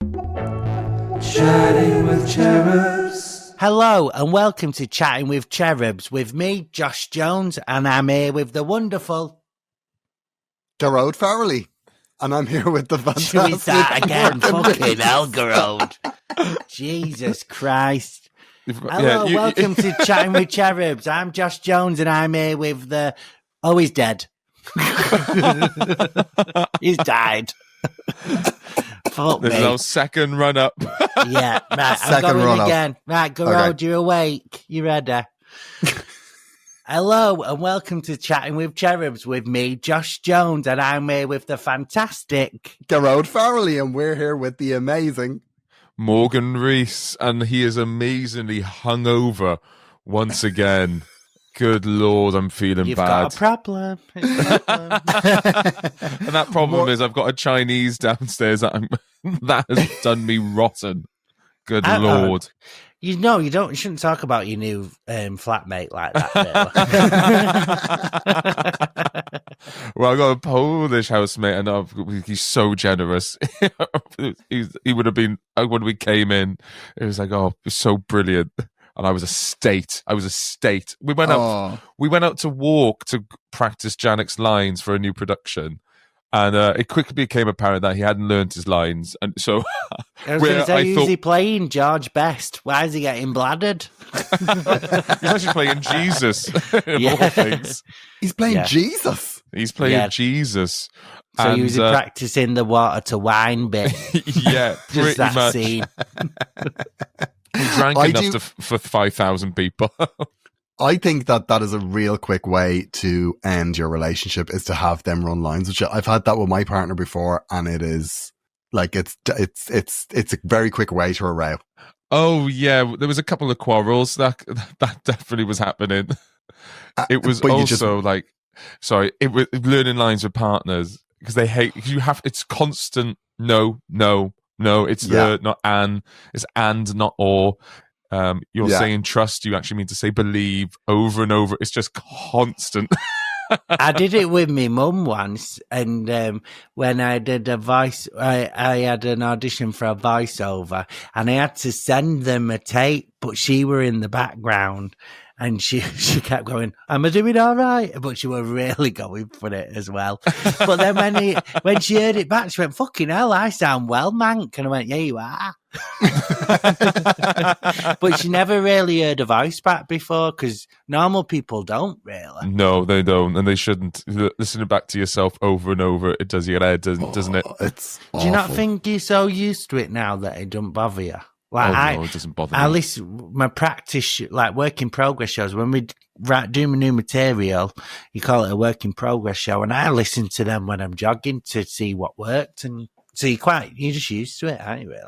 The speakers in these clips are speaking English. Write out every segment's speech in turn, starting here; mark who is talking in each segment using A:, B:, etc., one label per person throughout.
A: Chatting with Cherubs.
B: Hello and welcome to Chatting with Cherubs with me, Josh Jones, and I'm here with the wonderful
C: Gearoid Farrelly. And I'm here with the fantastic...
B: Should we start again? Fucking hell, Gearoid. Jesus Christ. Hello, welcome to Chatting with Cherubs. I'm Josh Jones and I'm here with the... Oh, he's dead. He's died. Fuck
D: There's
B: me.
D: no second run up.
B: Yeah, right. I'm
C: Second
B: going
C: run up.
B: again. Right, Gearoid,
C: Okay.
B: you're awake. You ready? Hello, and welcome to Chatting with Cherubs with me, Josh Jones, and I'm here with the fantastic
C: Gearoid Farrelly, and we're here with the amazing...
D: Morgan Rees, and he is amazingly hungover once again. Good Lord, I'm feeling
B: You've
D: bad.
B: got a problem. It's a problem.
D: And that problem is I've got a Chinese downstairs that has done me rotten. Good Lord.
B: You know, you shouldn't talk about your new flatmate like that.
D: Well, I got a Polish housemate, and he's so generous. He would have been, when we came in, it was like, oh, it was so brilliant. And I was a state. We went out to walk to practice Janek's lines for a new production. And it quickly became apparent that he hadn't learned his lines. And so
B: I was going to say, who's he playing? George Best. Why is he getting bladdered?
D: He's actually playing Jesus, of all things.
C: He's playing Jesus.
D: He's playing Jesus.
B: So he was practicing the water to wine bit.
D: Yeah, pretty
B: Just that
D: much.
B: scene.
D: He drank enough for 5,000 people.
C: I think that is a real quick way to end your relationship, is to have them run lines with you. I've had that with my partner before, and it is like it's a very quick way to a row.
D: Oh yeah, there was a couple of quarrels that definitely was happening. It was also it was learning lines with partners because they hate it's constant no. It's not an. It's and, not or. You're saying trust, you actually mean to say believe over and over. It's just constant.
B: I did it with my mum once, and when I did I had an audition for a voiceover, and I had to send them a tape, but she were in the background, and she kept going, "Am I doing all right?" But she was really going for it as well. But then when she heard it back, she went, "Fucking hell, I sound well, Mank," and I went, "Yeah, you are." But she never really heard a voice back before, because normal people don't really.
D: No, they don't, and they shouldn't. Listening back to yourself over and over, it does your head, doesn't it?
C: It's awful.
B: Do you not think you're so used to it now that it doesn't bother you? Like
D: no, it doesn't bother me.
B: I listen my practice, like work in progress shows. When we do my new material, you call it a work in progress show, and I listen to them when I'm jogging to see what worked. And so you're just used to it, aren't you? Really?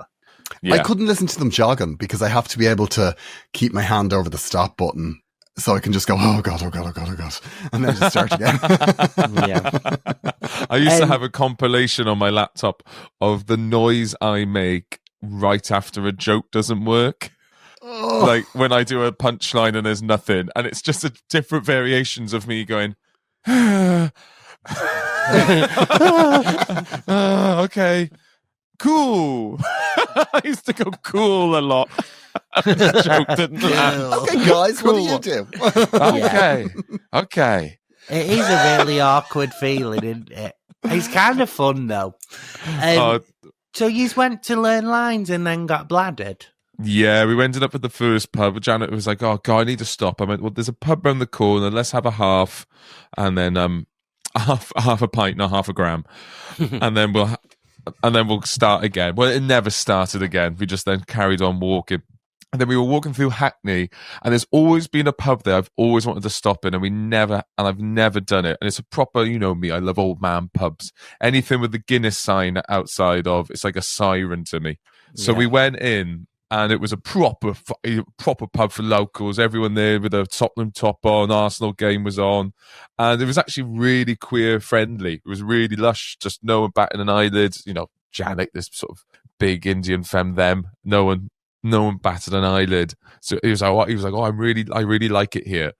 D: Yeah.
C: I couldn't listen to them jogging because I have to be able to keep my hand over the stop button so I can just go, oh God, and then just start again.
B: Yeah.
D: I used to have a compilation on my laptop of the noise I make right after a joke doesn't work. Like when I do a punchline and there's nothing, and it's just different variations of me going, okay, cool. I used to go cool a lot. The joke didn't land.
C: Okay, guys, what do you do?
D: Okay.
B: It is a really awkward feeling, isn't it? It's kind of fun though. So you went to learn lines and then got bladdered?
D: Yeah, we ended up at the first pub. Janet was like, oh, God, I need to stop. I went, well, there's a pub around the corner. Let's have a half. And then half a pint, not half a gram. and then we'll start again. Well, it never started again. We just then carried on walking. And then we were walking through Hackney, and there's always been a pub there I've always wanted to stop in, and I've never done it. And it's a proper, you know me, I love old man pubs. Anything with the Guinness sign outside of, it's like a siren to me. So we went in, and it was a proper pub for locals. Everyone there with a Tottenham top on, Arsenal game was on, and it was actually really queer friendly. It was really lush, just no one batting an eyelid. You know, Janet, this sort of big Indian femme, them, no one batted an eyelid. So he was like, oh, I really like it here.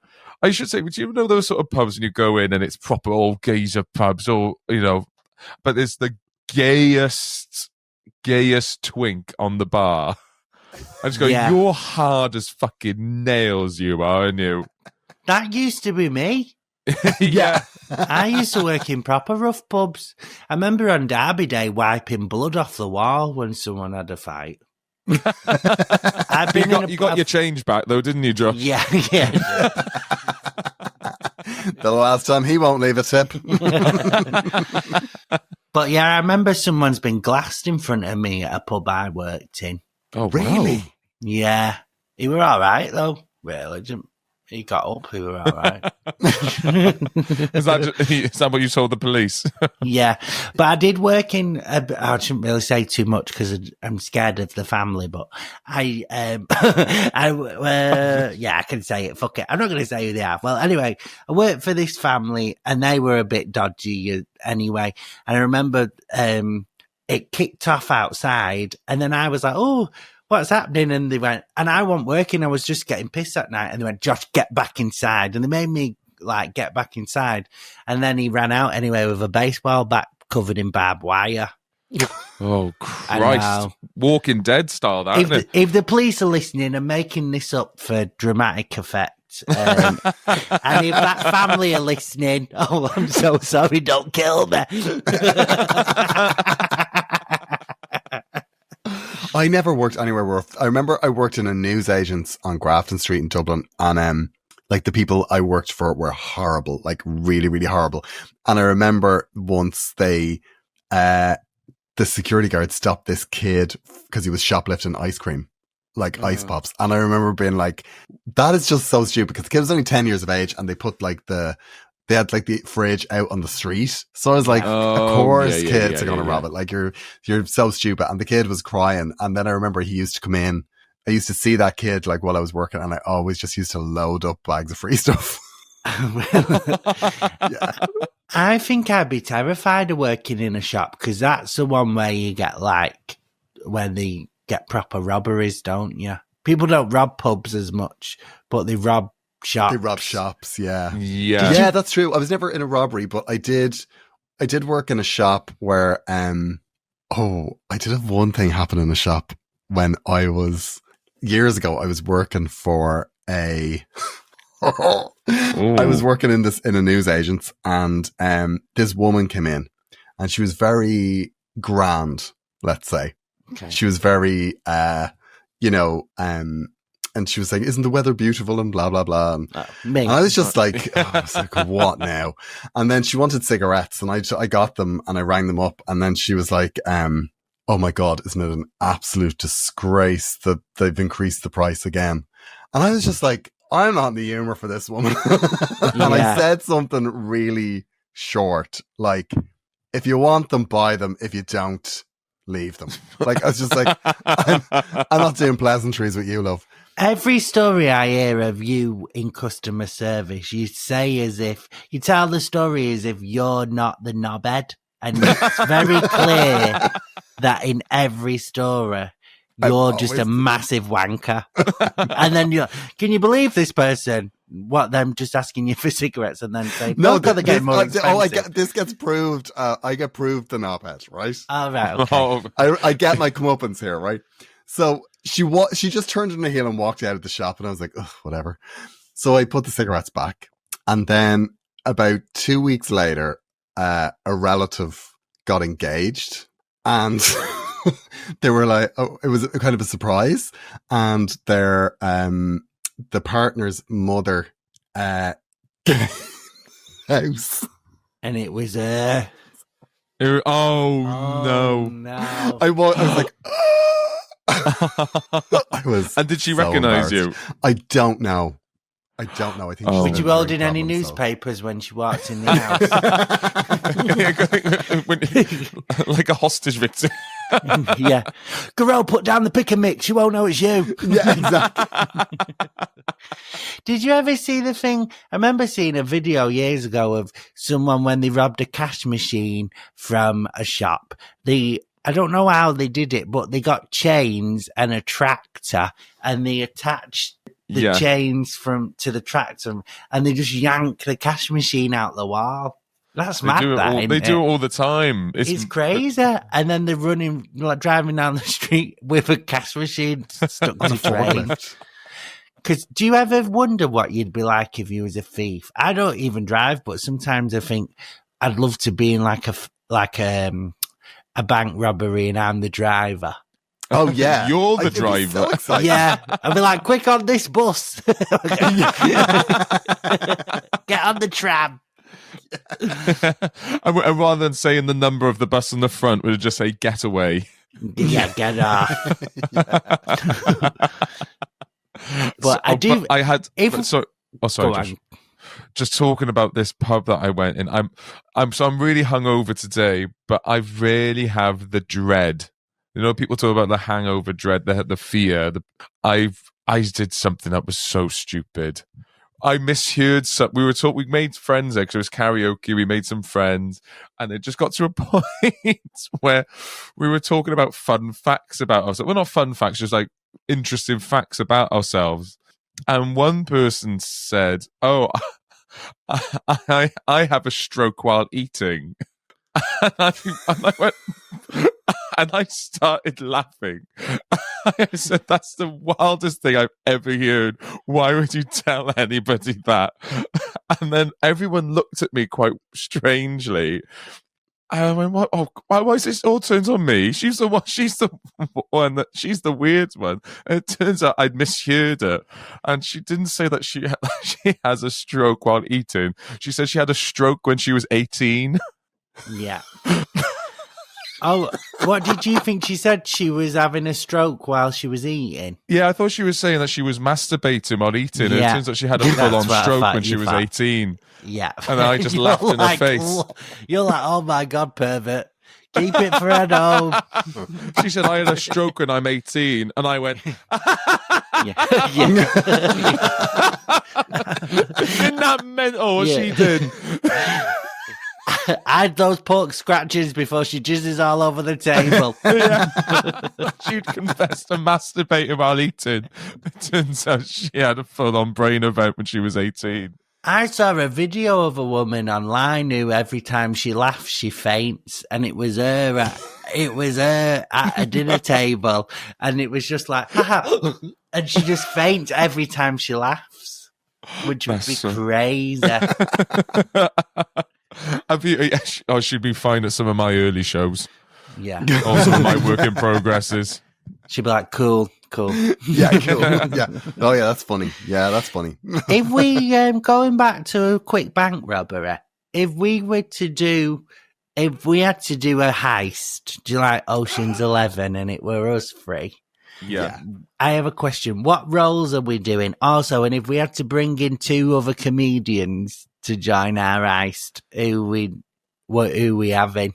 D: I should say, would you know those sort of pubs when you go in and it's proper old geezer pubs, or, you know, but it's the gayest gayest twink on the bar. I just go,
B: Yeah.
D: you're hard as fucking nails, you are, aren't you?
B: That used to be me.
D: Yeah.
B: I used to work in proper rough pubs. I remember on Derby Day wiping blood off the wall when someone had a fight. I've been
D: You got your change back, though, didn't you, Josh?
B: Yeah, yeah.
C: The last time he won't leave a tip.
B: But yeah, I remember someone's been glassed in front of me at a pub I worked in.
D: Oh,
C: Really?
D: wow.
B: Yeah. He were all right, though. Really. He got up. He were all right.
D: Is that what you told the police?
B: Yeah. But I did work in, I shouldn't really say too much because I'm scared of the family, but I can say it. Fuck it. I'm not going to say who they are. Well, anyway, I worked for this family and they were a bit dodgy anyway. And I remember, it kicked off outside and then I was like, oh, what's happening? And they went, and I wasn't working. I was just getting pissed that night. And they went, Josh, get back inside. And they made me like get back inside. And then he ran out anyway with a baseball bat covered in barbed wire.
D: Oh, Christ. Walking Dead style, that, isn't it?
B: If the police are listening and making this up for dramatic effect, and if that family are listening, oh, I'm so sorry, don't kill me.
C: I never worked anywhere rough. I remember I worked in a newsagents on Grafton Street in Dublin, and like the people I worked for were horrible, like really, really horrible. And I remember once the security guard stopped this kid because he was shoplifting ice cream, like ice pops. And I remember being like, that is just so stupid because the kid was only 10 years of age and they put they had like the fridge out on the street. So I was like, of course kids are going to rob it. Like you're so stupid. And the kid was crying. And then I remember he used to come in. I used to see that kid like while I was working and I always just used to load up bags of free stuff.
B: Yeah. I think I'd be terrified of working in a shop because that's the one where you get like when they get proper robberies, don't you? People don't rob pubs as much, but they rob shops.
C: They rob shops, yeah.
D: Yeah.
C: That's true. I was never in a robbery, but I did work in a shop where I did have one thing happen in a shop when I was years ago. I was working for I was working in a newsagents and this woman came in and she was very grand, let's say.
B: Okay.
C: She was very and she was saying, isn't the weather beautiful and blah, blah, blah. And I was just like, what now? And then she wanted cigarettes and I got them and I rang them up. And then she was like, oh my God, isn't it an absolute disgrace that they've increased the price again? And I was just like, I'm not in the humor for this woman. And I said something really short, like, if you want them, buy them. If you don't, leave them. Like, I was just like, I'm not doing pleasantries with you, love.
B: Every story I hear of you in customer service, you tell the story as if you're not the knobhead. And it's very clear that in every story, you're just a massive wanker. And then can you believe this person? What, them just asking you for cigarettes and then saying, no, they get more expensive.
C: This gets proved. I get proved the knobhead, right?
B: All right, okay.
C: I get my comeuppance here, right? So she just turned on the heel and walked out of the shop and I was like, ugh, whatever. So I put the cigarettes back. And then about 2 weeks later, a relative got engaged and they were like, oh, it was kind of a surprise. And their, the partner's mother, house.
B: And it was,
D: no.
C: I was like, I was.
D: And did she recognize you?
C: I don't know. I think.
B: Would you hold in any newspapers when she walked in the
D: house? Like a hostage victim.
B: Yeah. Gearoid, put down the pick and mix. She won't know it's you.
C: Yeah, exactly.
B: Did you ever see the thing? I remember seeing a video years ago of someone when they robbed a cash machine from a shop. I don't know how they did it, but they got chains and a tractor and they attached the chains to the tractor and they just yanked the cash machine out the wall. That's
D: They
B: mad.
D: do it all.
B: Isn't
D: They
B: it?
D: do it all the time.
B: It's crazy. And then they're running, like driving down the street with a cash machine stuck to train. Because do you ever wonder what you'd be like if you was a thief? I don't even drive, but sometimes I think I'd love to be in like a bank robbery and I'm the driver.
C: Oh yeah,
D: You're the
C: I'd be
D: driver.
C: So excited.
B: Yeah, I'd be like, quick on this bus. Get on the tram.
D: And rather than saying the number of the bus on the front, we'd just say "getaway."
B: Yeah, get off. But
D: I had.
B: If-
D: Sorry,
B: Go
D: Josh.
B: on.
D: Just talking about this pub that I went in. I'm really hungover today, but I really have the dread. You know, people talk about the hangover dread, the fear. I did something that was so stupid. I misheard some. We made friends there because it was karaoke. We made some friends, and it just got to a point where we were talking about fun facts about ourselves. Well, not fun facts, just like interesting facts about ourselves. And one person said, "Oh, I have a stroke while eating," and I went. And I started laughing. I said, "That's the wildest thing I've ever heard. Why would you tell anybody that?" And then everyone looked at me quite strangely. And I went, "What? Oh, why is this all turned on me? She's the one. She's the one that. She's the weird one." And it turns out I'd misheard her, and she didn't say that she has a stroke while eating. She said she had a stroke when she was 18.
B: Yeah. Oh, what did you think she said? She was having a stroke while she was eating?
D: Yeah, I thought she was saying that she was masturbating while eating. And it
B: Yeah.
D: turns out she had a full-on
B: That's what I
D: stroke
B: thought
D: when she
B: you
D: was
B: thought.
D: 18.
B: Yeah.
D: And I just
B: You're
D: laughed in her
B: like,
D: face.
B: You're like, oh my God, pervert. Keep it for at home.
D: She said, "I had a stroke when I'm 18. And I went,
B: Yeah.
D: "Isn't that mental what
B: Yeah.
D: she did?"
B: I had those pork scratches before she jizzes all over the table.
D: She'd confessed to masturbating while eating. It turns out she had a full-on brain event when she was 18.
B: I saw a video of a woman online who every time she laughs, she faints. And it was her at a dinner table. And it was just like, and she just faints every time she laughs, which would be crazy.
D: She'd be fine at some of my early shows.
B: Yeah.
D: Or some of my work in progresses.
B: She'd be like, cool.
C: Yeah, cool. Yeah. Oh yeah, that's funny. Yeah, that's funny.
B: If we, going back to a quick bank robbery, if we had to do a heist, do you like Ocean's 11 and it were us three?
D: Yeah.
B: I have a question. What roles are we doing? Also, and if we had to bring in two other comedians to join our heist, who we having?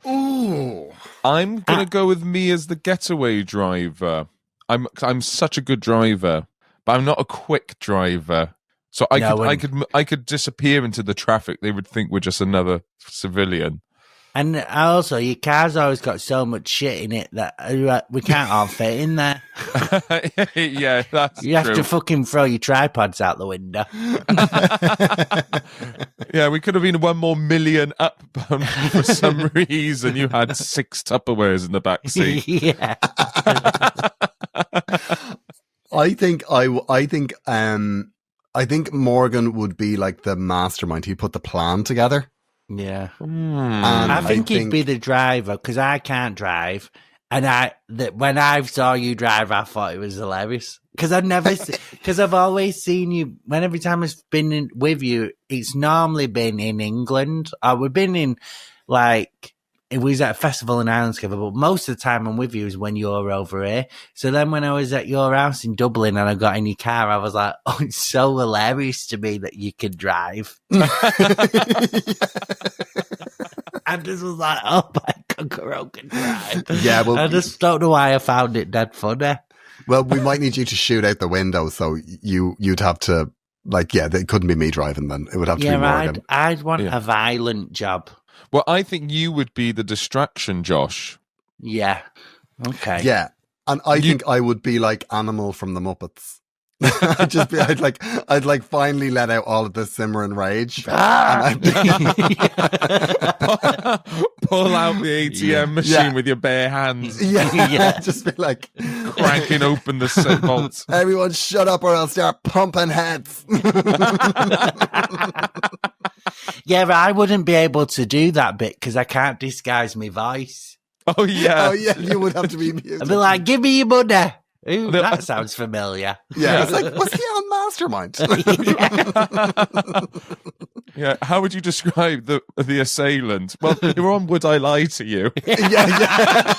C: Ooh.
D: I'm gonna go with me as the getaway driver. I'm such a good driver, but I'm not a quick driver. So I could disappear into the traffic. They would think we're just another civilian.
B: And also, your car's always got so much shit in it that we can't all fit in there.
D: Yeah, that's
B: You have
D: true.
B: to fucking throw your tripods out the window.
D: Yeah, we could have been 1 more million up for some reason. You had 6 Tupperwares in the back seat.
B: Yeah.
C: I think Morgan would be like the mastermind. He put the plan together.
B: Yeah.
C: And
B: I think he'd be the driver because I can't drive. And when I saw you drive, I thought it was hilarious because I've always seen you. Every time I've been with you, it's normally been in England. We've been in it was at a festival in Ireland together, but most of the time I'm with you is when you're over here. So then when I was at your house in Dublin and I got in your car, I was like, oh, it's so hilarious to me that you can drive. I just was like, oh my God, Carol can drive.
C: Yeah, well,
B: I just don't know why I found it that funny.
C: Well, we might need you to shoot out the window, so you'd have to it couldn't be me driving then. It would have to be Morgan.
B: I'd want a violent job.
D: Well, I think you would be the distraction, Josh.
B: Yeah. Okay.
C: Yeah. And I think I would be like Animal from the Muppets. I'd like finally let out all of the simmering rage.
D: Pull out the ATM machine with your bare hands.
C: Yeah. Just be like
D: cranking open the safe bolts.
C: Everyone shut up or I'll start pumping heads.
B: Yeah, but I wouldn't be able to do that bit because I can't disguise my voice.
D: Oh yeah.
C: You would have to be muted.
B: I'd be like, give me your money. Ooh, that sounds familiar.
C: Yeah, it's like, was he on Mastermind?
D: Yeah, how would you describe the assailant? Well, you're on Would I Lie to You?
C: Yeah.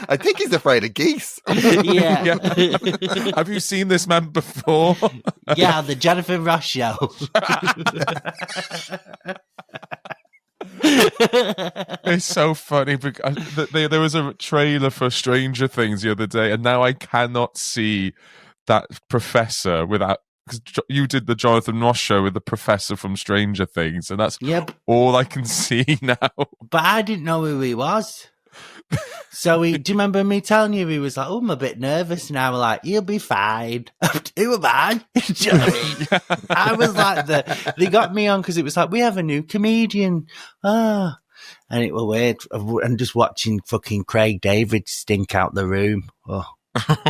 C: I think he's afraid of geese.
B: Yeah.
D: Have you seen this man before?
B: Yeah, the Jonathan Ross show.
D: It's so funny because there was a trailer for Stranger Things the other day, and now I cannot see that professor without, because you did the Jonathan Ross show with the professor from Stranger Things, and that's all I can see now.
B: But I didn't know who he was. So do you remember me telling you he was like, oh, I'm a bit nervous now? We're like, you'll be fine. Who am I? Do you know what I mean? I was like, they got me on because it was like, we have a new comedian. And it was weird. And just watching fucking Craig David stink out the room. Oh.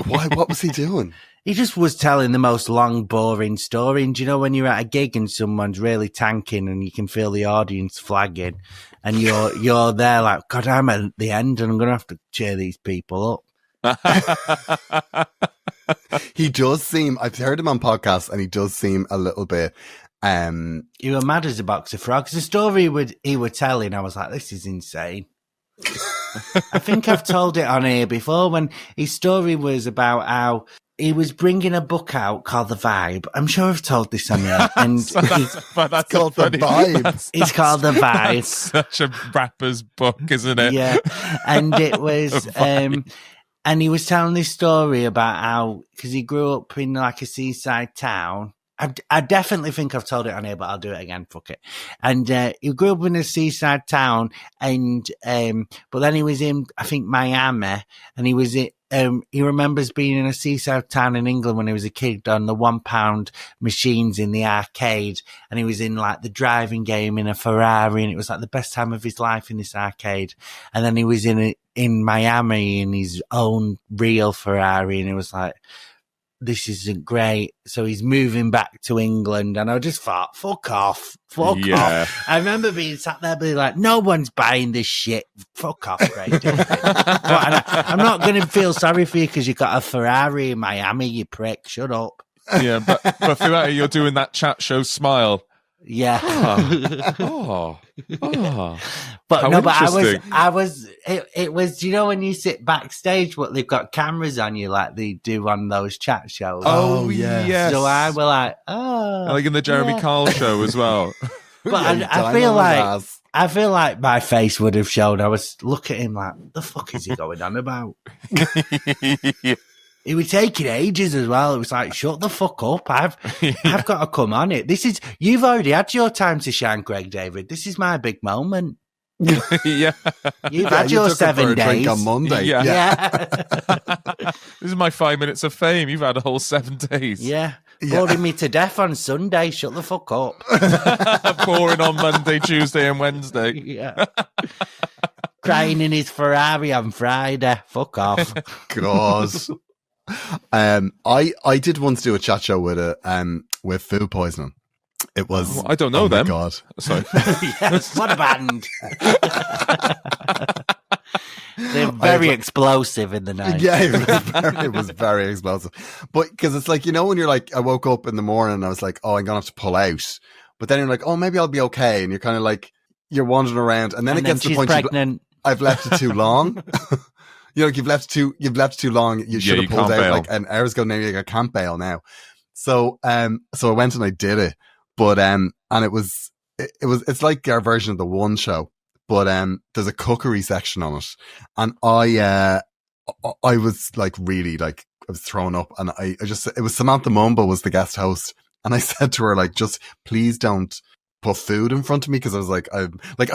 C: Why? What was he doing?
B: He just was telling the most long, boring story. And do you know when you're at a gig and someone's really tanking and you can feel the audience flagging and you're there like, God, I'm at the end and I'm going to have to cheer these people up.
C: He does seem, I've heard him on podcasts and he does seem a little bit...
B: You were mad as a box of frogs. The story he was telling, I was like, this is insane. I think I've told it on here before when his story was about how he was bringing a book out called The Vibe. I'm sure I've told this on here. And
C: that's called The Vibe.
B: It's called The Vibe.
D: Such a rapper's book, isn't it?
B: Yeah. And it was, and he was telling this story about how, because he grew up in like a seaside town. I definitely think I've told it on here, but I'll do it again. Fuck it. And he grew up in a seaside town, and but then he was in, I think, Miami, and he was he remembers being in a seaside town in England when he was a kid on the £1 machines in the arcade, and he was in like the driving game in a Ferrari, and it was like the best time of his life in this arcade. And then he was in Miami in his own real Ferrari, and it was like, this isn't great. So he's moving back to England. And I just thought, fuck off. I remember being sat there being like, no one's buying this shit. Fuck off, Craig. I'm not going to feel sorry for you because you got a Ferrari in Miami, you prick. Shut up.
D: Yeah, but through that, you're doing that chat show smile.
B: Yeah.
D: Oh.
B: But
D: How
B: no, but it was, you know, when you sit backstage, what they've got cameras on you like they do on those chat shows.
C: Oh, yes.
B: So I were like,
D: like in the Jeremy Kyle show as well.
B: But I feel like my face would have shown. I was looking at him like, the fuck is he going on about? It was taking ages as well. It was like, shut the fuck up. I've got to come on it. You've already had your time to shine, Craig David. This is my big moment.
D: Yeah.
B: You've had your 7 days.
C: Drink on Monday.
B: Yeah.
D: This is my 5 minutes of fame. You've had a whole 7 days.
B: Yeah. Boring me to death on Sunday. Shut the fuck up.
D: Pouring on Monday, Tuesday and Wednesday.
B: Yeah. Crying in his Ferrari on Friday. Fuck off.
C: God. I did once do a chat show with food poisoning. It was.
D: I don't know them.
C: God,
D: sorry.
B: Yes, what a band! They're very explosive in the night.
C: Yeah, it was very explosive. But because it's like, you know, when you're like, I woke up in the morning and I was like, oh, I'm gonna have to pull out. But then you're like, oh, maybe I'll be okay, and you're kind of like, you're wandering around, and then it gets to the point
B: pregnant.
C: I've left it too long. You know, you've left it too long. You should have pulled out bail. Like an hour ago. Now I can't bail now. So I went and I did it, but and it's like our version of the One show, but there's a cookery section on it, and I was like really like I was throwing up, and it was Samantha Mumbo was the guest host, and I said to her like, just please don't put food in front of me because I was like, I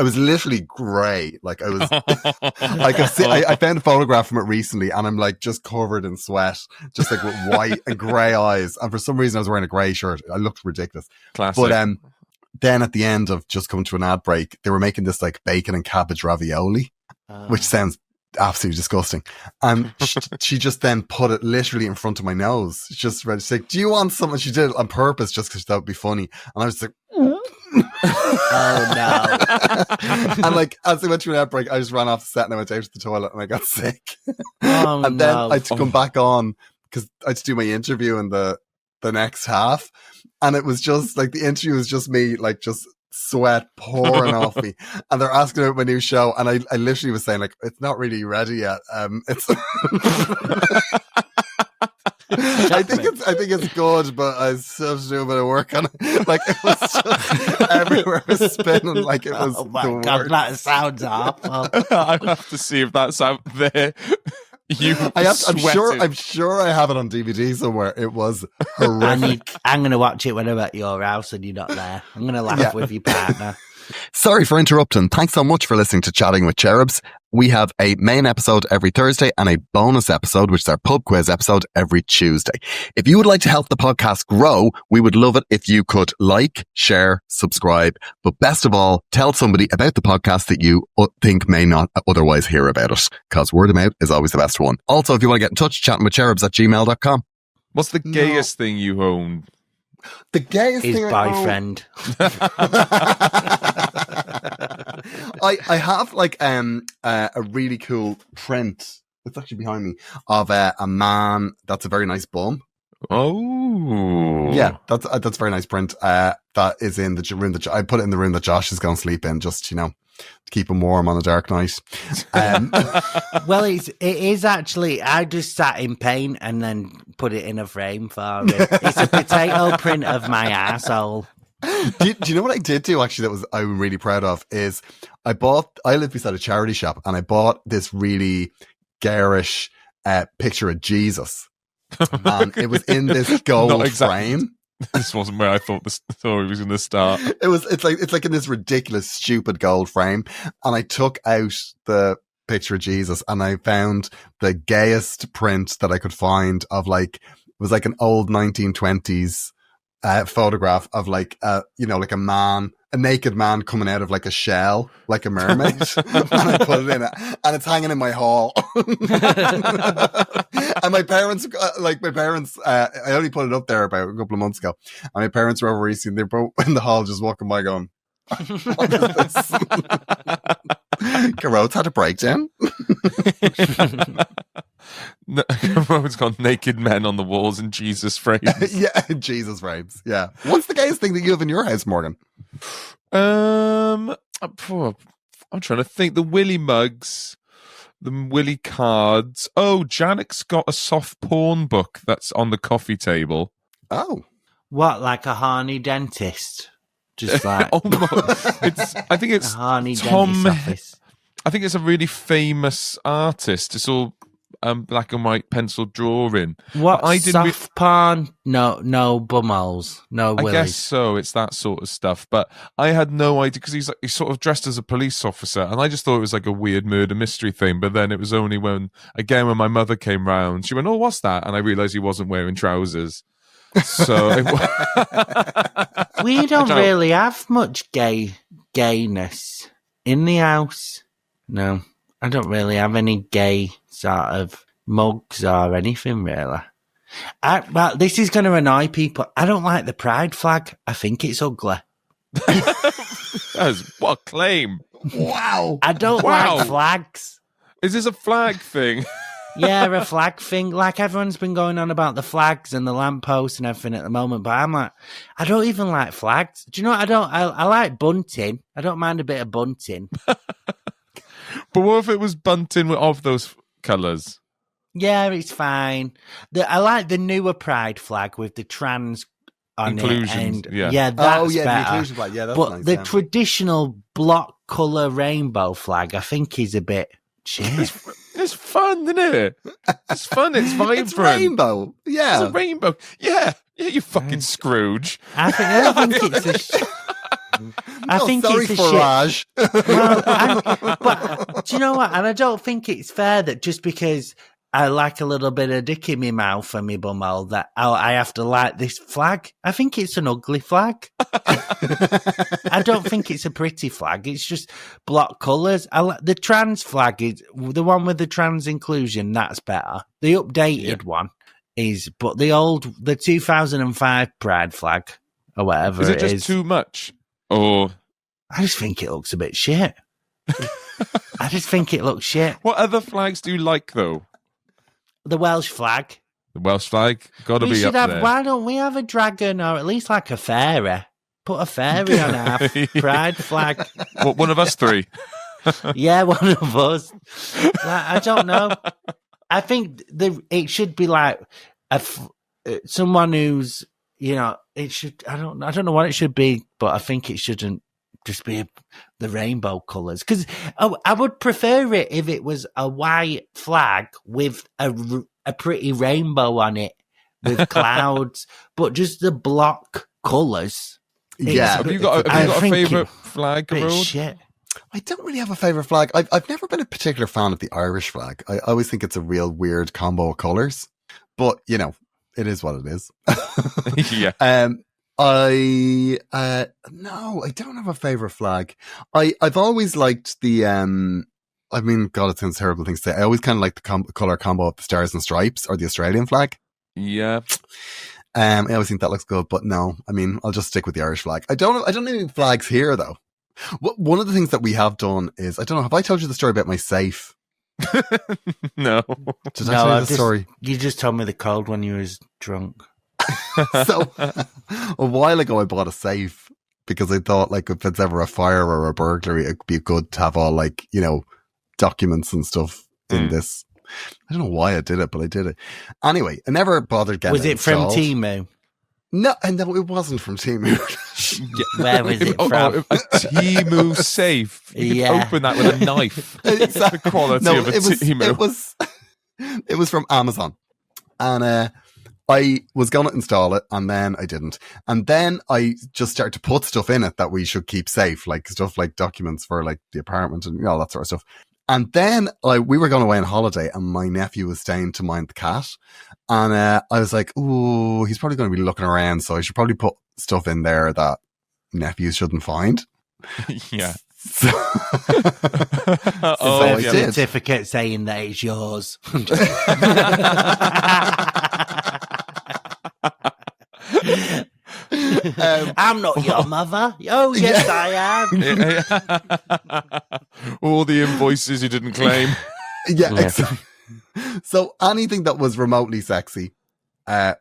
C: was literally grey. Like I was, I found a photograph from it recently and I'm like just covered in sweat, just like with white and grey eyes. And for some reason I was wearing a grey shirt. I looked ridiculous.
D: Classic.
C: But, then at the end of just coming to an ad break, they were making this like bacon and cabbage ravioli, which sounds absolutely disgusting. And she just then put it literally in front of my nose. She's like, do you want something? She did it on purpose just because that would be funny. And I was like,
B: Oh no.
C: and like as I went through an outbreak, I just ran off the set and I went out to the toilet and I got sick.
B: Oh,
C: and then I had to come back on because I had to do my interview in the next half. And it was just like the interview was just me, like just sweat pouring off me. And they're asking about my new show. And I literally was saying like, it's not really ready yet. It's I think it's good, but I still have to do a bit of work on it. Like it was just everywhere was spinning. Like it was.
B: Oh my
C: the
B: God,
C: worst.
B: that sounds awful.
D: I have to see if that's out there.
C: I'm sure I have it on DVD somewhere. It was horrific.
B: I'm going to watch it when I'm at your house and you're not there. I'm going to laugh with your partner.
C: Sorry for interrupting. Thanks so much for listening to Chatting with Cherubs. We have a main episode every Thursday and a bonus episode, which is our pub quiz episode, every Tuesday. If you would like to help the podcast grow, we would love it if you could like, share, subscribe, but best of all, tell somebody about the podcast that you think may not otherwise hear about it, because word of mouth is always the best one. Also, if you want to get in touch, chattingwithcherubs@gmail.com.
D: What's the gayest thing you own?
C: The gayest
B: His
C: thing
B: boyfriend.
C: I have like a really cool print. It's actually behind me of a man that's a very nice bum.
D: Oh,
C: yeah, that's a very nice print. That is in the room that I put it in the room that Josh is going to sleep in, just to keep him warm on a dark night.
B: Well, it is actually. I just sat in paint and then put it in a frame for it. It's a potato print of my arsehole.
C: Do you know what I did do actually that I'm really proud of is I live beside a charity shop and I bought this really garish picture of Jesus. And it was in this gold frame.
D: This wasn't where I thought the story was going to start.
C: It's like in this ridiculous, stupid gold frame. And I took out the picture of Jesus and I found the gayest print that I could find of like, it was like an old 1920s photograph of like, like a naked man coming out of like a shell, like a mermaid. And I put it in it and it's hanging in my hall. And my parents, I only put it up there about a couple of months ago. And my parents were over recently. They're both in the hall just walking by going, what is this? Gearoid's had a breakdown.
D: It's got naked men on the walls and Jesus frames.
C: Yeah, Jesus frames. Yeah. What's the gayest thing that you have in your house, Morgan?
D: I'm trying to think. The Willy mugs, the Willy cards. Oh, Janek's got a soft porn book that's on the coffee table.
C: Oh.
B: What, like a Harney dentist? Just like
D: I think it's
B: a Harney
D: Tom.
B: dentist office.
D: I think it's a really famous artist. It's all black and white pencil drawing.
B: What, soft porn? No bumholes, no willies.
D: I guess so. It's that sort of stuff. But I had no idea because he's sort of dressed as a police officer, and I just thought it was like a weird murder mystery thing. But then it was only when my mother came round, she went, "Oh, what's that?" And I realised he wasn't wearing trousers. So
B: we don't really have much gayness in the house. No, I don't really have any gay sort of mugs or anything really. Well, this is going to annoy people. I don't like the pride flag. I think it's ugly.
D: What a claim!
C: Wow.
B: I don't like flags.
D: Is this a flag thing?
B: Yeah, a flag thing. Like everyone's been going on about the flags and the lampposts and everything at the moment, but I'm like, I don't even like flags. Do you know what I like bunting. I don't mind a bit of bunting.
D: But what if it was bunting of those colours?
B: Yeah, it's fine. I like the newer pride flag with the trans on
D: inclusions,
B: it. And that's
C: the
B: better.
C: inclusion flag. Yeah, that's
B: but
C: nice.
B: The traditional block colour rainbow flag, I think, is a bit shit.
D: It's fun, isn't it? It's fun. It's vibrant.
C: It's rainbow. Yeah.
D: It's a rainbow. Yeah. Yeah, you fucking Scrooge.
B: I think it's I
C: Oh,
B: think
C: sorry,
B: it's a
C: Farage.
B: but do you know what? And I don't think it's fair that just because I like a little bit of dick in my mouth and my bumhole that I have to like this flag. I think it's an ugly flag. I don't think it's a pretty flag. It's just block colours. The trans flag is the one with the trans inclusion. That's better. The updated one is, but the 2005 Pride flag or whatever
D: Is it just too much? Or
B: I just think it looks a bit shit. I just think it looks shit.
D: what other flags do you like though?
B: The Welsh flag.
D: The Welsh flag got to
B: We
D: be
B: should
D: up
B: have.
D: there.
B: Why don't we have a dragon or at least like a fairy? Put a fairy on our pride flag.
D: What, one of us three?
B: Yeah, one of us. Like, I don't know. I think it should be like someone who's, you know, it should. I don't know what it should be, but I think it shouldn't just be the rainbow colours. Because I would prefer it if it was a white flag with a pretty rainbow on it with clouds, but just the block colours.
C: Yeah.
D: Have you got a favourite flag,
B: Bit
D: Gearoid?
B: shit.
C: I don't really have a favourite flag. I've never been a particular fan of the Irish flag. I always think it's a real weird combo of colours. But, you know, it is what it is.
D: Yeah.
C: No, I don't have a favourite flag. I've always liked the, I mean, God, it sounds terrible thing to say. I always kind of like the colour combo of the Stars and Stripes or the Australian flag.
D: Yeah.
C: I always think that looks good, but no, I mean, I'll just stick with the Irish flag. I don't have any flags here though. One of the things that we have done is, I don't know, have I told you the story about my safe?
D: No.
C: Did I tell you the story?
B: You just told me the code when you was drunk.
C: So a while ago I bought a safe because I thought, like, if it's ever a fire or a burglary, it'd be good to have all, like, you know, documents and stuff in this. I don't know why I did it, but I did it. Anyway, I never bothered getting
B: Was it from
C: installed.
B: Temu?
C: No, and no, it wasn't from Temu.
B: Where was it from?
D: A Temu safe. You can open that with a knife.
C: It's
D: The quality of a Temu.
C: It was from Amazon. And I was going to install it, and then I didn't. And then I just started to put stuff in it that we should keep safe, like stuff like documents for, like, the apartment and all that sort of stuff. And then we were going away on holiday, and my nephew was staying to mind the cat. And I was like, ooh, he's probably going to be looking around, so I should probably put stuff in there that nephews shouldn't find.
D: Yeah.
C: So,
D: Oh,
C: I
B: Birth
C: did.
B: certificate saying that it's yours. I'm not your mother. Oh, yes, I am.
D: All the invoices you didn't claim.
C: Yeah, exactly. So anything that was remotely sexy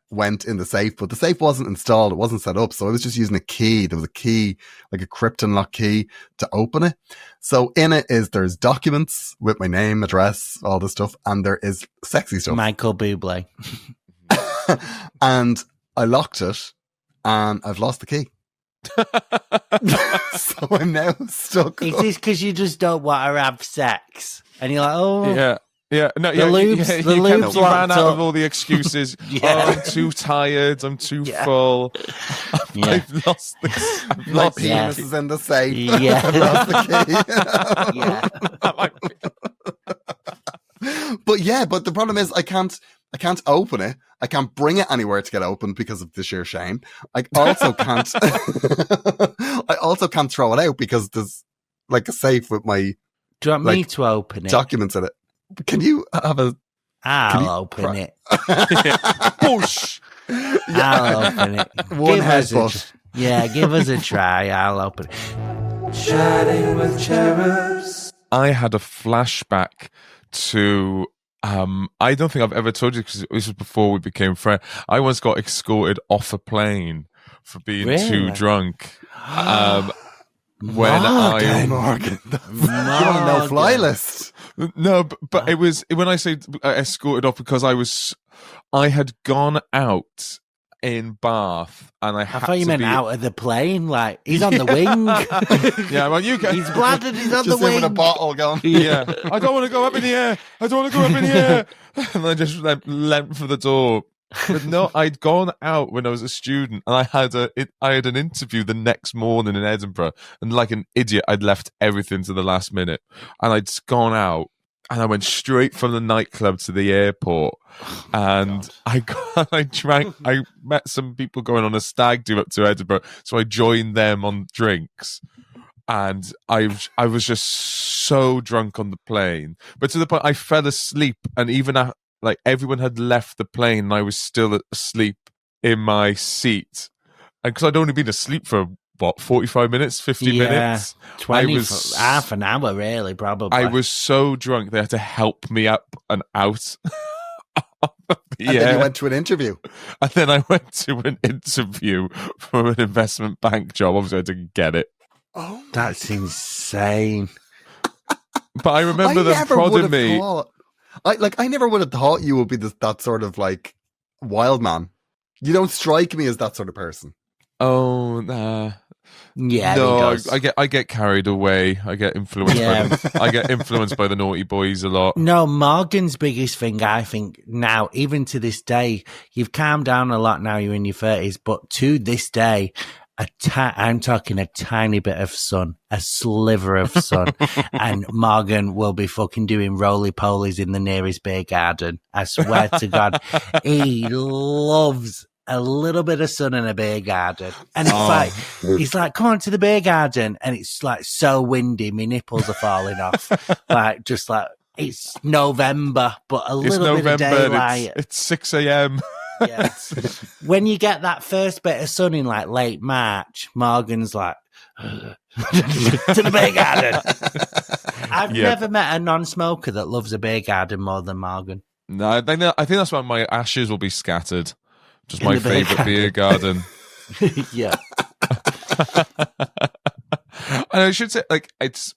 C: went in the safe, but the safe wasn't installed. It wasn't set up. So I was just using a key. There was a key, like a Krypton lock key, to open it. So in it there's documents with my name, address, all this stuff. And there is sexy stuff.
B: Michael Bublé.
C: And I locked it, and I've lost the key. So I'm now stuck.
B: Is this because you just don't want to have sex? And you're like, oh,
D: Yeah. Yeah, no,
B: The
D: yeah,
B: lubes-
D: yeah,
B: the
D: you
B: lubes
D: ran
B: locked
D: out
B: up.
D: of all the excuses.
B: Yeah.
D: Oh, I'm too tired. I'm too
B: Yeah.
D: full.
B: Yeah.
D: I've lost this. I've
C: My
D: lost
B: Yeah.
C: penis is in the safe.
B: Yeah.
C: I've lost the key.
B: yeah.
C: But the problem is I can't open it. I can't bring it anywhere to get open because of the sheer shame. I also can't throw it out because there's, like, a safe with my
B: Do you want me
C: Like,
B: to open it?
C: documents in it. Can you have a
B: I'll open it.
D: Push.
B: I'll open it.
C: One
B: Give us a
C: headbutt.
B: Yeah, give us a try. I'll open it.
A: Chatting with Cherubs.
D: I had a flashback to I don't think I've ever told you because this was before we became friends. I once got escorted off a plane for being too
B: Really?
D: drunk. When
C: Morgan, you're on no fly list.
D: No, but it was when I say escorted off because I had gone out in Bath and I
B: I
D: had
B: thought you
D: to
B: meant
D: be
B: out of the plane. Like, he's on the wing.
D: Yeah, well, you go.
B: He's bladdered. He's on
C: Just
B: the
C: in with a
B: wing.
C: bottle going.
D: Yeah, I don't want to go up in the air. I don't want to go up in the air. And I just leapt for the door But no, I'd gone out when I was a student, and I had an interview the next morning in Edinburgh, and like an idiot, I'd left everything to the last minute, and I'd gone out, and I went straight from the nightclub to the airport, and I met some people going on a stag do up to Edinburgh, so I joined them on drinks, and I was just so drunk on the plane, but to the point I fell asleep, and even like everyone had left the plane and I was still asleep in my seat. And because I'd only been asleep for, 45 minutes, 50 minutes?
B: 20, half an hour, really, probably.
D: I was so drunk, they had to help me up and out.
C: And then you went to an interview.
D: And then I went to an interview for an investment bank job. Obviously, I didn't get it.
C: Oh,
B: that's insane.
D: But I remember them prodding me.
C: I never would have thought you would be that sort of like wild man. You don't strike me as that sort of person.
D: Oh, nah.
B: Yeah,
D: no, I get carried away. I get influenced. I get influenced by the naughty boys a lot.
B: No, Morgan's biggest thing, I think, now, even to this day, you've calmed down a lot now. You're in your 30s, but to this day, I'm talking a tiny bit of sun, a sliver of sun, and Morgan will be fucking doing roly-polies in the nearest beer garden. I swear to God, he loves a little bit of sun in a beer garden. And it's he's like, come on to the beer garden. And it's like so windy, my nipples are falling off. Like, just like, it's November, but a little bit of daylight.
D: It's 6 a.m.
B: Yeah. When you get that first bit of sun in like late March, Morgan's like, to the beer garden. I've never met a non-smoker that loves a beer garden more than Morgan.
D: No, I think that's why my ashes will be scattered. Just my favourite beer garden.
B: Yeah.
D: And I should say, like, it's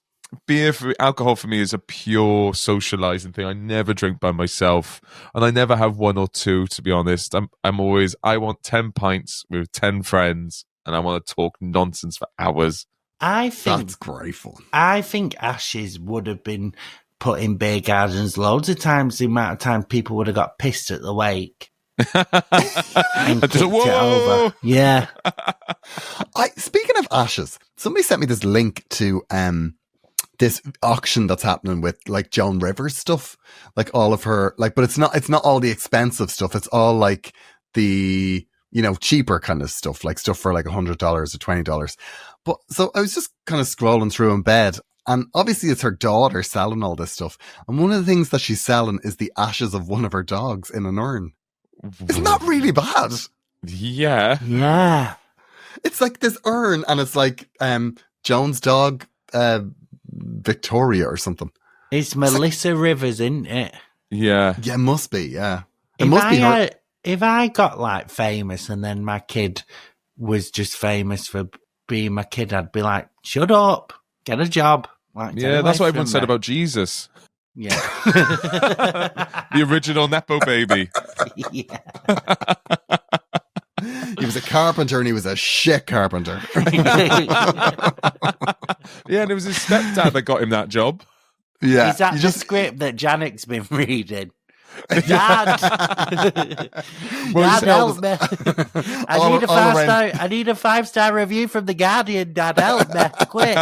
D: alcohol for me is a pure socializing thing. I never drink by myself, and I never have one or two, to be honest. I'm always, I want 10 pints with 10 friends, and I want to talk nonsense for hours.
B: I think
C: that's grateful.
B: I think ashes would have been put in beer gardens loads of times. The amount of time people would have got pissed at the wake. And kicked it over. Yeah.
C: Speaking of ashes, somebody sent me this link to this auction that's happening with like Joan Rivers stuff, like all of her, like, but it's not all the expensive stuff. It's all like the, cheaper kind of stuff, like stuff for like $100 or $20. But so I was just kind of scrolling through in bed, and obviously it's her daughter selling all this stuff. And one of the things that she's selling is the ashes of one of her dogs in an urn. Isn't that really bad?
D: Yeah.
B: Yeah.
C: It's like this urn, and it's like Joan's dog, Victoria or something.
B: It's Melissa Rivers, isn't it?
D: Yeah.
C: Yeah, it must be, yeah. It must be her.
B: If I got like famous and then my kid was just famous for being my kid, I'd be like, shut up, get a job. Like,
D: yeah, that's what everyone said about Jesus.
B: Yeah.
D: The original Nepo baby.
B: Yeah.
C: He was a carpenter, and he was a shit carpenter.
D: Yeah, and it was his stepdad that got him that job.
C: Yeah.
B: Is that the script that Janet's been reading? Dad, help me. I need a 5-star review from The Guardian, Dad, help me, quick.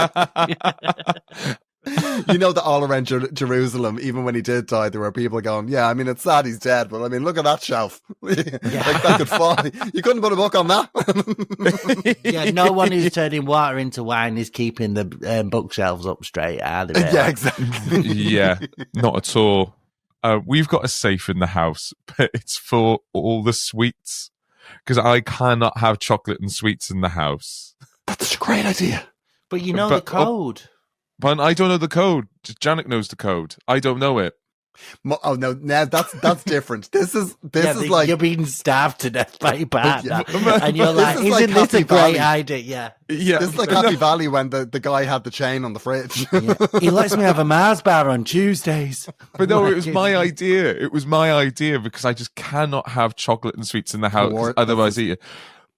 C: You know that all around Jerusalem, even when he did die, there were people going, yeah, I mean, it's sad he's dead, but I mean, look at that shelf. Like, that could fall. You couldn't put a book on that.
B: Yeah, no one who's turning water into wine is keeping the bookshelves up straight, are they?
C: Yeah, exactly.
D: Yeah, not at all. We've got a safe in the house, but it's for all the sweets, because I cannot have chocolate and sweets in the house.
C: That's a great idea.
B: But you know the code.
D: But I don't know the code. Janet knows the code. I don't know it.
C: Oh no, that's different. This is like
B: you're being starved to death by your partner, and you're like, isn't
C: like
B: this a great
C: Valley.
B: idea? Yeah.
C: This is like Happy Valley when the guy had the chain on the fridge.
B: Yeah. He lets me have a Mars bar on Tuesdays.
D: But no, it was my idea. It was my idea because I just cannot have chocolate and sweets in the house. Otherwise, eat it.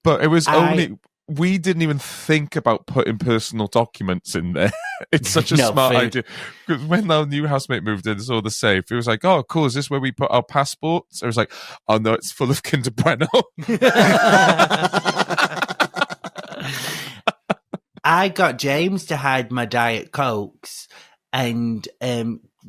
D: But it was only we didn't even think about putting personal documents in there. It's such a smart idea. Because when our new housemate moved in and saw the safe, it was like, oh, cool, is this where we put our passports? I was like, oh no, it's full of Kinder Bueno.
B: I got James to hide my Diet Cokes, and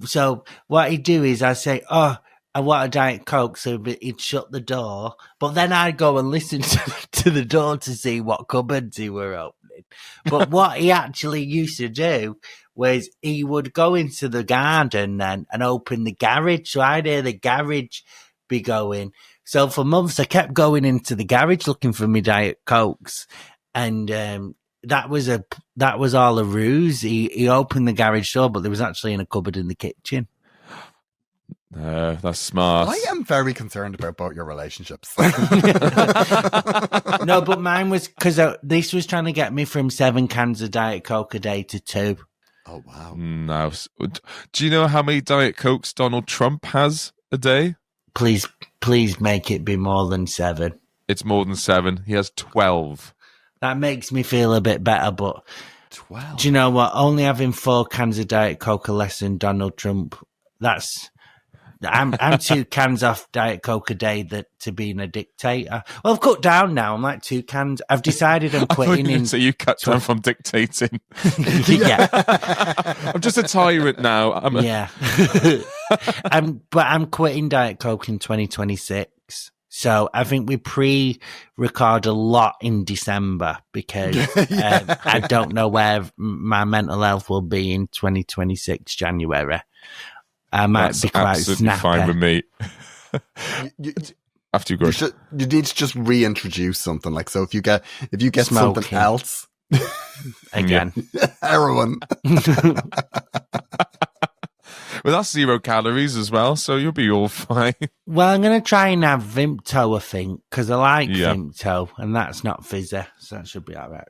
B: so what he'd do is I'd say, oh, I want a Diet Coke, so he'd shut the door, but then I'd go and listen to the door to see what cupboards he were opening. But what he actually used to do was he would go into the garden then and open the garage, so I'd hear the garage be going. So for months I kept going into the garage looking for my Diet Cokes, and that was all a ruse. He opened the garage door, but there was actually in a cupboard in the kitchen.
D: That's smart.
C: I am very concerned about both your relationships.
B: No, but mine was because this was trying to get me from 7 cans of Diet Coke a day to 2.
C: Oh, wow.
D: No. Do you know how many Diet Cokes Donald Trump has a day?
B: Please make it be more than 7.
D: It's more than 7. He has 12.
B: That makes me feel a bit better, but
C: 12.
B: do you know what? Only having 4 cans of Diet Coke are less than Donald Trump. I'm 2 cans off Diet Coke a day to being a dictator. Well, I've cut down now. I'm like 2 cans. I've decided I'm quitting.
D: So you cut down from dictating.
B: Yeah.
D: I'm just a tyrant now.
B: Yeah. But I'm quitting Diet Coke in 2026. So I think we pre-record a lot in December because I don't know where my mental health will be in 2026 January. I might be quite snappy.
D: Fine with me. After you go,
C: you need to just reintroduce something. Like, so if you get
B: Smoking.
C: something else
B: Again.
C: heroin.
D: Well, that's 0 calories as well, so you'll be all fine.
B: Well, I'm going to try and have Vimto, I think, because I like Vimto, and that's not fizzy, so that should be all right.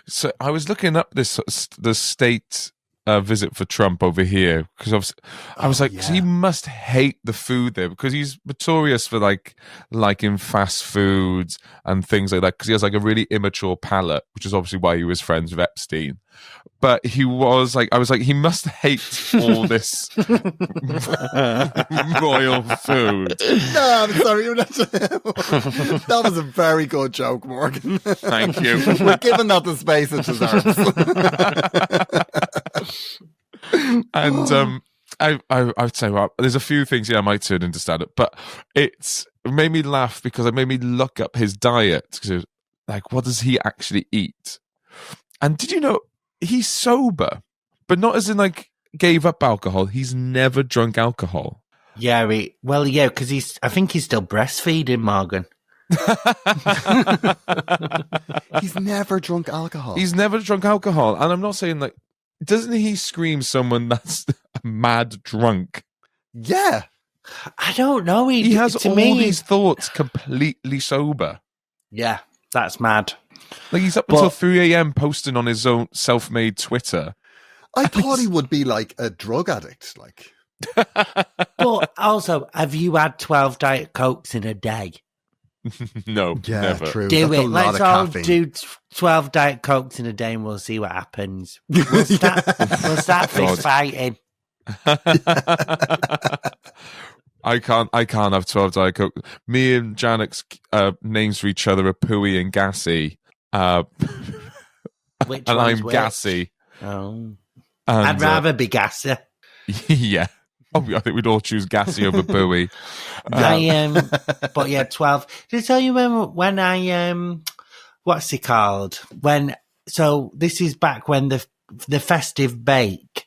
D: So I was looking up the state visit for Trump over here because I was like, so he must hate the food there because he's notorious for liking fast foods and things like that because he has like a really immature palate, which is obviously why he was friends with Epstein. But he was like, I was like, he must hate all this royal food.
C: No, I'm sorry. That was a very good joke, Morgan.
D: Thank you.
C: We're giving that the space it deserves.
D: And I'd say, well, there's a few things I might turn into stand-up, but it made me laugh because it made me look up his diet. Because like, what does he actually eat? And did you know he's sober, but not as in like gave up alcohol. He's never drunk alcohol.
B: Yeah, because I think he's still breastfeeding, Morgan.
C: He's never drunk alcohol.
D: He's never drunk alcohol. And I'm not saying like, doesn't he scream someone that's mad drunk?
B: Yeah. I don't know.
D: He has all these thoughts completely sober.
B: Yeah, that's mad.
D: Like he's up until 3 a.m. posting on his own self-made Twitter.
C: I thought he would be like a drug addict. Like,
B: but also, have you had 12 Diet Cokes in a day?
D: No, never.
C: True.
B: Do
C: That's
B: it. Let's all do 12 Diet Cokes in a day and we'll see what happens. We'll start fist fighting.
D: I can't have 12 Diet Coke. Me and Janek's names for each other are Pooey and Gassy.
B: Which
D: and I'm
B: which?
D: Gassy.
B: Oh.
D: And,
B: I'd rather be Gassy.
D: Yeah. Oh, I think we'd all choose Gassy over Pooey.
B: But yeah, 12. Did I tell you when I what's it called? So this is back when the festive bake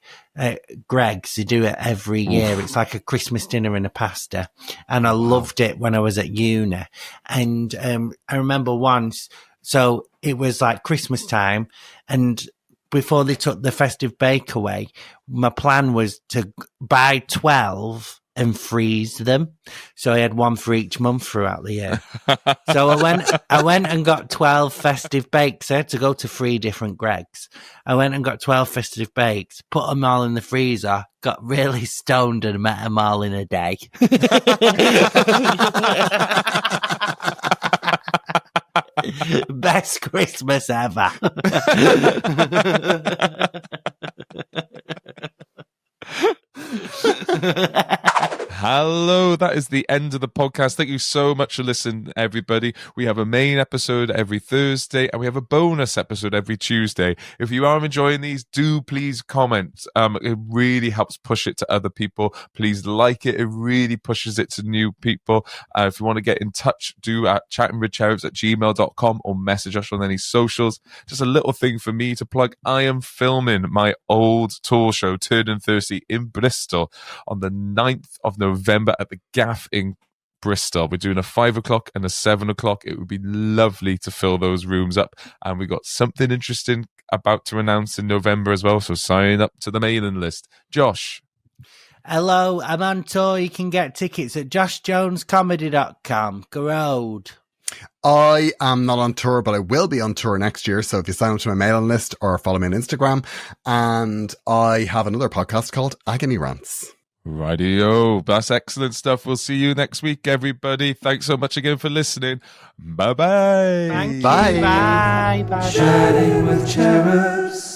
B: Greg's, they do it every year. It's like a Christmas dinner and a pasta, and I loved it when I was at uni. And I remember once, so it was like Christmas time, and before they took the festive bake away, my plan was to buy 12 and freeze them. So I had one for each month throughout the year. So I went and got 12 festive bakes. I had to go to 3 different Gregs. I went and got 12 festive bakes, put them all in the freezer, got really stoned and met them all in a day. Best Christmas ever.
D: Hello, that is the end of the podcast. Thank you so much for listening, everybody. We have a main episode every Thursday and we have a bonus episode every Tuesday. If you are enjoying these, do please comment. It really helps push it to other people. Please like it. It really pushes it to new people. If you want to get in touch, do at chattingwithcherubs@gmail.com or message us on any socials. Just a little thing for me to plug. I am filming my old tour show, Turning Thirsty, in Bristol on the 9th of November at the Gaff in Bristol. We're doing a 5 o'clock and a 7 o'clock. It would be lovely to fill those rooms up. And we got something interesting about to announce in November as well. So sign up to the mailing list. Josh.
B: Hello, I'm on tour. You can get tickets at joshjonescomedy.com. Gearoid.
C: I am not on tour, but I will be on tour next year. So if you sign up to my mailing list or follow me on Instagram, and I have another podcast called Agony Rants.
D: Rightio. That's excellent stuff. We'll see you next week, everybody. Thanks so much again for listening. Bye-bye.
B: Bye. Bye. Bye.
A: Chatting with Cherubs.